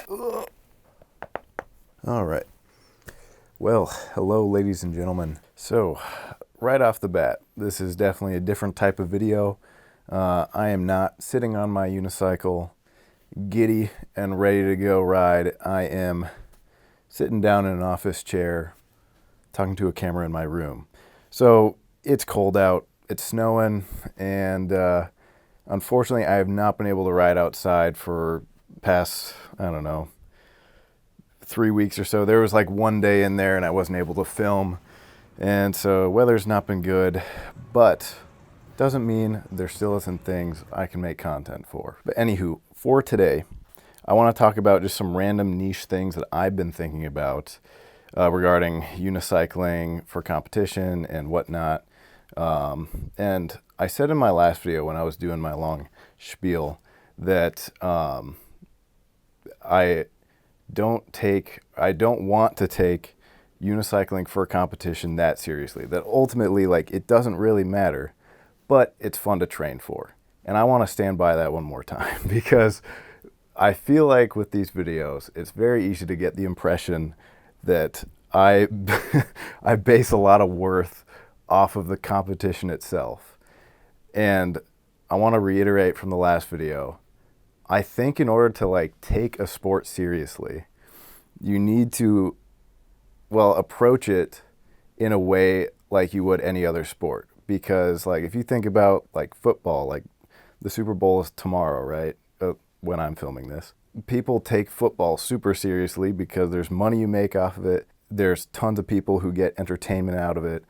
All right. Well, hello, ladies and gentlemen. So, right off the bat, this is definitely a different type of video. I am not sitting on my unicycle, giddy and ready to go ride. I am sitting down in an office chair, talking to a camera in my room. So, it's cold out, it's snowing, and unfortunately, I have not been able to ride outside for past, I don't know, 3 weeks or so. There was like one day in there and I wasn't able to film, and so weather's not been good, but doesn't mean there still isn't things I can make content for. But anywho, for today, I want to talk about just some random niche things that I've been thinking about regarding unicycling for competition and whatnot. And I said in my last video when I was doing my long spiel that I don't want to take unicycling for competition that seriously. That ultimately, like, it doesn't really matter, but it's fun to train for. And I want to stand by that one more time because I feel like with these videos, it's very easy to get the impression that I I base a lot of worth off of the competition itself. And I want to reiterate from the last video, I think in order to like take a sport seriously, you need to, well, approach it in a way like you would any other sport. Because like if you think about like football, like the Super Bowl is tomorrow, right? When I'm filming this. People take football super seriously because there's money you make off of it. There's tons of people who get entertainment out of it.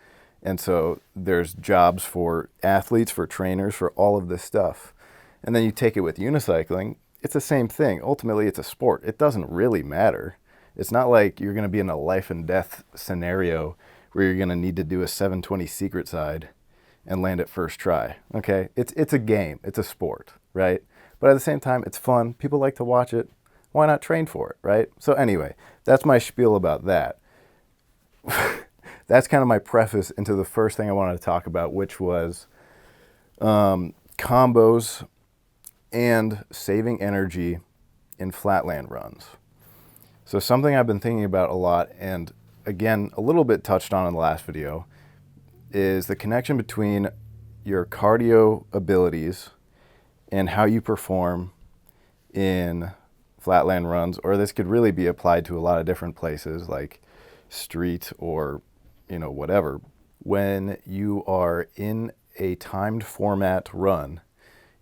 And so there's jobs for athletes, for trainers, for all of this stuff. And then you take it with unicycling, it's the same thing. Ultimately, it's a sport. It doesn't really matter. It's not like you're going to be in a life and death scenario where you're going to need to do a 720 secret side and land it first try. Okay? It's a game. It's a sport, right? But at the same time, it's fun. People like to watch it. Why not train for it, right? So anyway, that's my spiel about that. That's kind of my preface into the first thing I wanted to talk about, which was combos and saving energy in flatland runs. So something I've been thinking about a lot, and again, a little bit touched on in the last video, is the connection between your cardio abilities and how you perform in flatland runs, or this could really be applied to a lot of different places like street or, you know, whatever. When you are in a timed format run,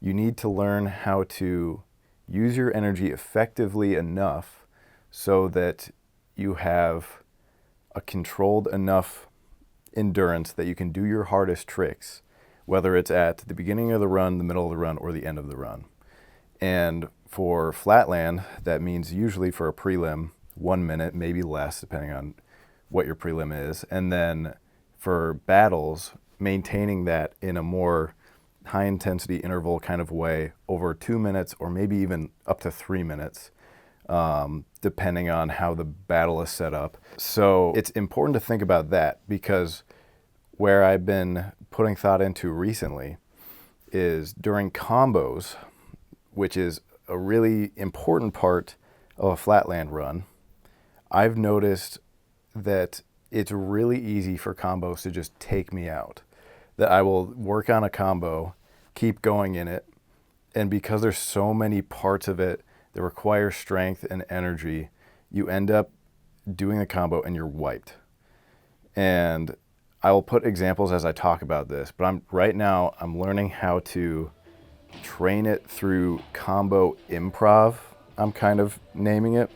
you need to learn how to use your energy effectively enough so that you have a controlled enough endurance that you can do your hardest tricks, whether it's at the beginning of the run, the middle of the run, or the end of the run. And for flatland, that means usually for a prelim, 1 minute, maybe less, depending on what your prelim is. And then for battles, maintaining that in a more high intensity interval kind of way over 2 minutes or maybe even up to 3 minutes, depending on how the battle is set up. So it's important to think about that, because where I've been putting thought into recently is during combos, which is a really important part of a flatland run. I've noticed that it's really easy for combos to just take me out. That I will work on a combo, keep going in it, and because there's so many parts of it that require strength and energy, you end up doing the combo and you're wiped. And I will put examples as I talk about this, but right now I'm learning how to train it through combo improv, I'm kind of naming it,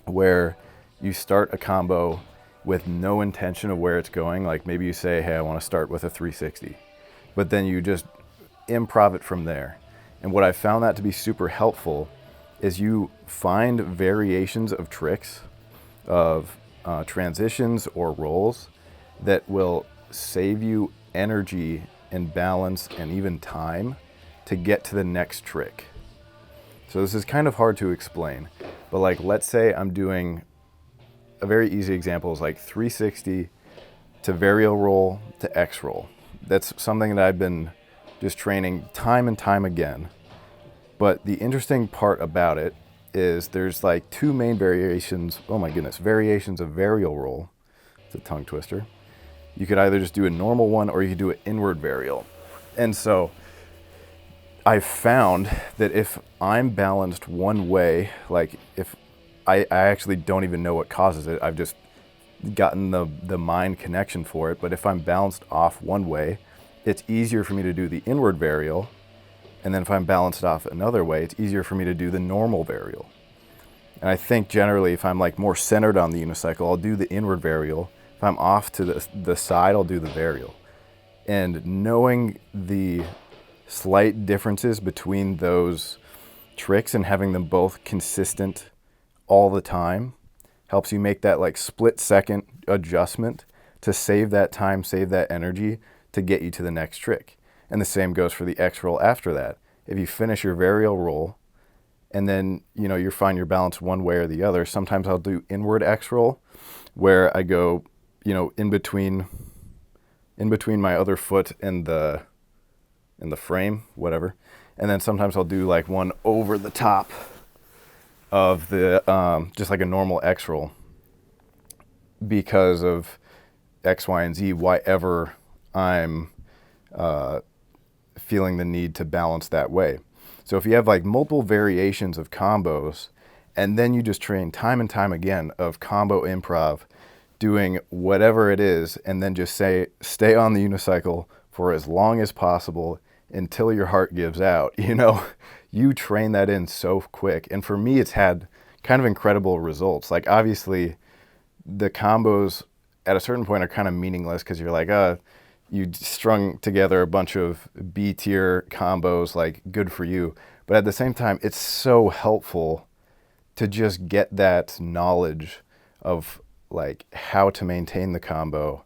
where you start a combo with no intention of where it's going. Like maybe you say, hey, I want to start with a 360, but then you just improv it from there. And what I found that to be super helpful is you find variations of tricks, of transitions or rolls that will save you energy and balance and even time to get to the next trick. So this is kind of hard to explain, but like, let's say I'm doing a very easy example is like 360 to varial roll to X roll. That's something that I've been just training time and time again. But the interesting part about it is there's like two main variations. Oh my goodness, variations of varial roll. It's a tongue twister. You could either just do a normal one or you could do an inward varial. And so I've found that if I'm balanced one way, like if I actually don't even know what causes it, I've just gotten the mind connection for it. But if I'm balanced off one way, it's easier for me to do the inward varial. And then if I'm balanced off another way, it's easier for me to do the normal varial. And I think generally if I'm like more centered on the unicycle, I'll do the inward varial. If I'm off to the side, I'll do the varial. And knowing the slight differences between those tricks and having them both consistent all the time helps you make that like split second adjustment to save that time, save that energy to get you to the next trick. And the same goes for the X roll after that. If you finish your varial roll and then, you find your balance one way or the other, sometimes I'll do inward X roll where I go, in between my other foot and the frame, whatever. And then sometimes I'll do like one over the top of the, just like a normal X roll because of X, Y, and Z, why ever I'm feeling the need to balance that way. So if you have like multiple variations of combos and then you just train time and time again of combo improv, doing whatever it is, and then just stay on the unicycle for as long as possible until your heart gives out, you train that in so quick. And for me, it's had kind of incredible results. Like obviously the combos at a certain point are kind of meaningless because you're like, you strung together a bunch of B tier combos, like good for you. But at the same time, it's so helpful to just get that knowledge of like how to maintain the combo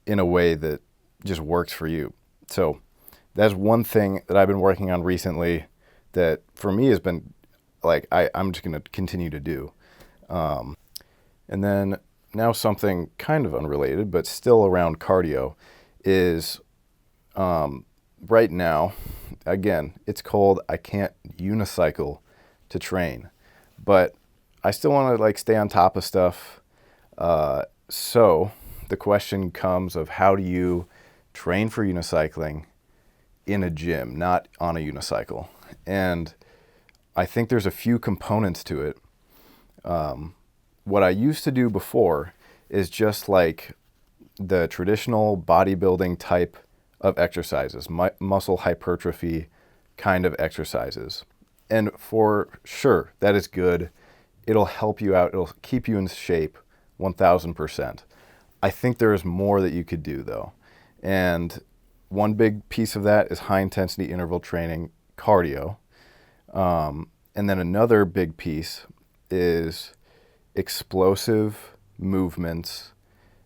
in a way that just works for you. So that's one thing that I've been working on recently that for me has been like, I'm just going to continue to do. And then now something kind of unrelated, but still around cardio is right now, again, it's cold. I can't unicycle to train, but I still want to like stay on top of stuff. So the question comes of how do you train for unicycling in a gym, not on a unicycle? And I think there's a few components to it. What I used to do before is just like the traditional bodybuilding type of exercises, muscle hypertrophy kind of exercises. And for sure, that is good. It'll help you out. It'll keep you in shape 1000%. I think there is more that you could do though. And one big piece of that is high intensity interval training, cardio. And then another big piece is explosive movements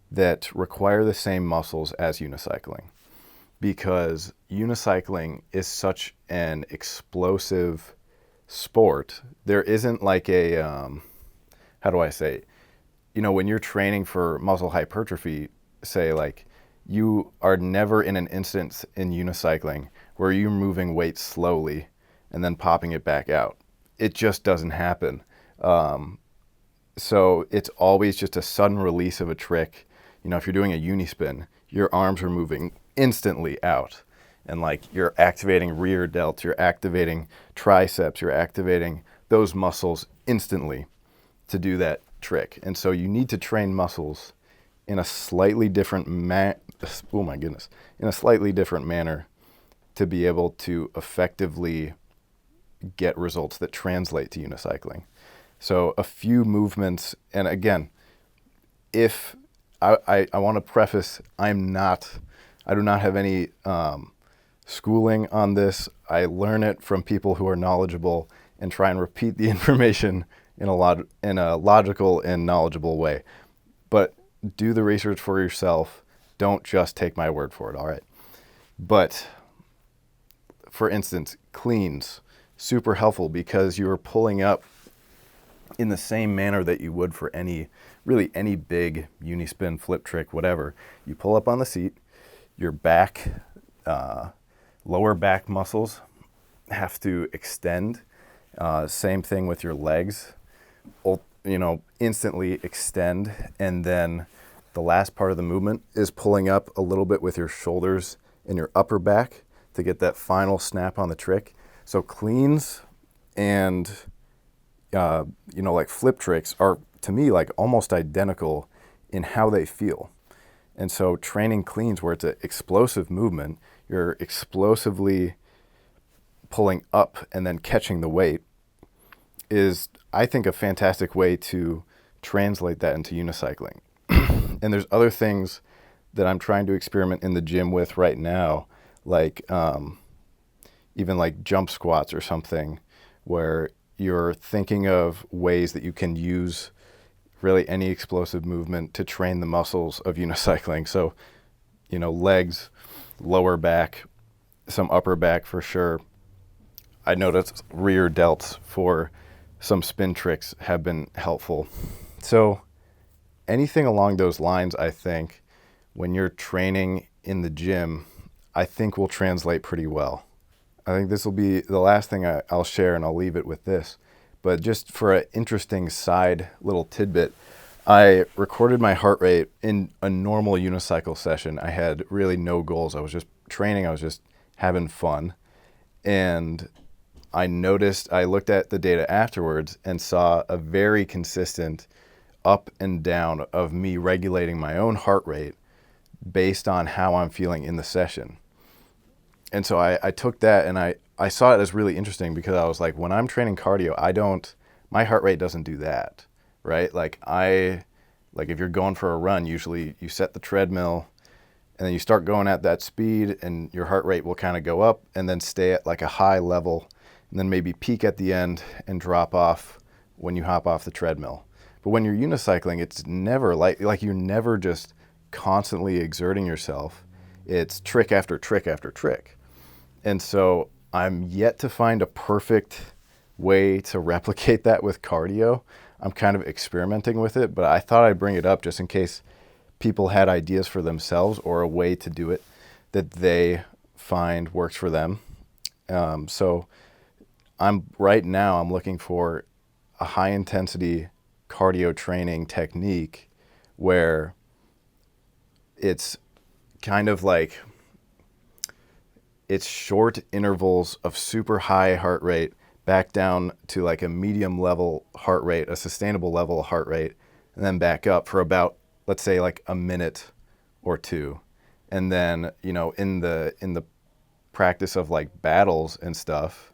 that require the same muscles as unicycling, because unicycling is such an explosive sport. There isn't like a, how do I say it? When you're training for muscle hypertrophy, say like you are never in an instance in unicycling where you're moving weight slowly and then popping it back out. It just doesn't happen. So it's always just a sudden release of a trick. If you're doing a unispin, your arms are moving instantly out. And like you're activating rear delts, you're activating triceps, you're activating those muscles instantly to do that trick. And so you need to train muscles in a slightly different in a slightly different manner to be able to effectively get results that translate to unicycling. So a few movements, and again, if I want to preface, I do not have any schooling on this. I learn it from people who are knowledgeable and try and repeat the information in a logical and knowledgeable way. But do the research for yourself. Don't just take my word for it, all right? But for instance, cleans, super helpful because you're pulling up in the same manner that you would for any big unispin, flip trick, whatever. You pull up on the seat, your back, lower back muscles have to extend Same thing with your legs. Instantly extend, and then the last part of the movement is pulling up a little bit with your shoulders and your upper back to get that final snap on the trick. So cleans and like flip tricks are, to me, like almost identical in how they feel. And so training cleans, where it's an explosive movement, you're explosively pulling up and then catching the weight, is, I think, a fantastic way to translate that into unicycling. And there's other things that I'm trying to experiment in the gym with right now, like even like jump squats or something, where you're thinking of ways that you can use really any explosive movement to train the muscles of unicycling. So, legs, lower back, some upper back for sure. I noticed rear delts for some spin tricks have been helpful. So anything along those lines, I think, when you're training in the gym, I think will translate pretty well. I think this will be the last thing I'll share, and I'll leave it with this. But just for an interesting side little tidbit, I recorded my heart rate in a normal unicycle session. I had really no goals. I was just training. I was just having fun. And I looked at the data afterwards and saw a very consistent up and down of me regulating my own heart rate based on how I'm feeling in the session. And so I took that, and I saw it as really interesting, because I was like, when I'm training cardio, my heart rate doesn't do that, right? Like if you're going for a run, usually you set the treadmill and then you start going at that speed, and your heart rate will kind of go up and then stay at like a high level, and then maybe peak at the end and drop off when you hop off the treadmill. But when you're unicycling, it's never like you're never just constantly exerting yourself. It's trick after trick after trick. And so I'm yet to find a perfect way to replicate that with cardio. I'm kind of experimenting with it, but I thought I'd bring it up just in case people had ideas for themselves or a way to do it that they find works for them. So right now I'm looking for a high intensity cardio training technique where it's kind of like, it's short intervals of super high heart rate back down to like a medium level heart rate, a sustainable level of heart rate, and then back up for about, let's say, like a minute or two. And then, in the practice of like battles and stuff,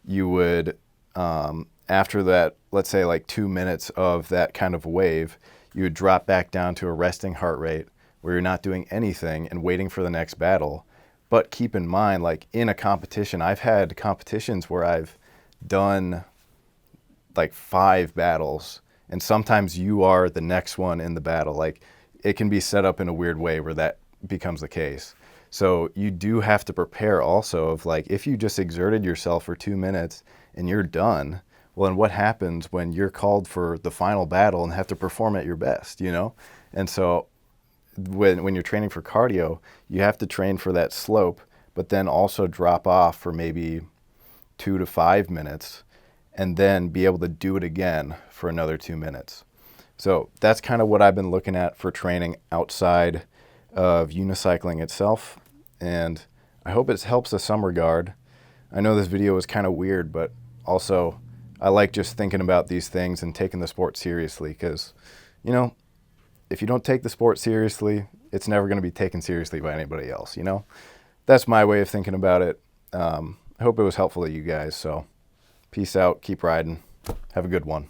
you would, after that, let's say like 2 minutes of that kind of wave, you would drop back down to a resting heart rate where you're not doing anything and waiting for the next battle. But keep in mind, like in a competition, I've had competitions where I've done like 5 battles, and sometimes you are the next one in the battle. Like it can be set up in a weird way where that becomes the case. So you do have to prepare also of like, if you just exerted yourself for 2 minutes and you're done, well, and what happens when you're called for the final battle and have to perform at your best, And so when you're training for cardio, you have to train for that slope, but then also drop off for maybe 2 to 5 minutes, and then be able to do it again for another 2 minutes. So that's kind of what I've been looking at for training outside of unicycling itself, and I hope it helps in some regard. I know this video was kind of weird, but also I like just thinking about these things and taking the sport seriously, because, if you don't take the sport seriously, it's never going to be taken seriously by anybody else, That's my way of thinking about it. I hope it was helpful to you guys. So peace out, keep riding, have a good one.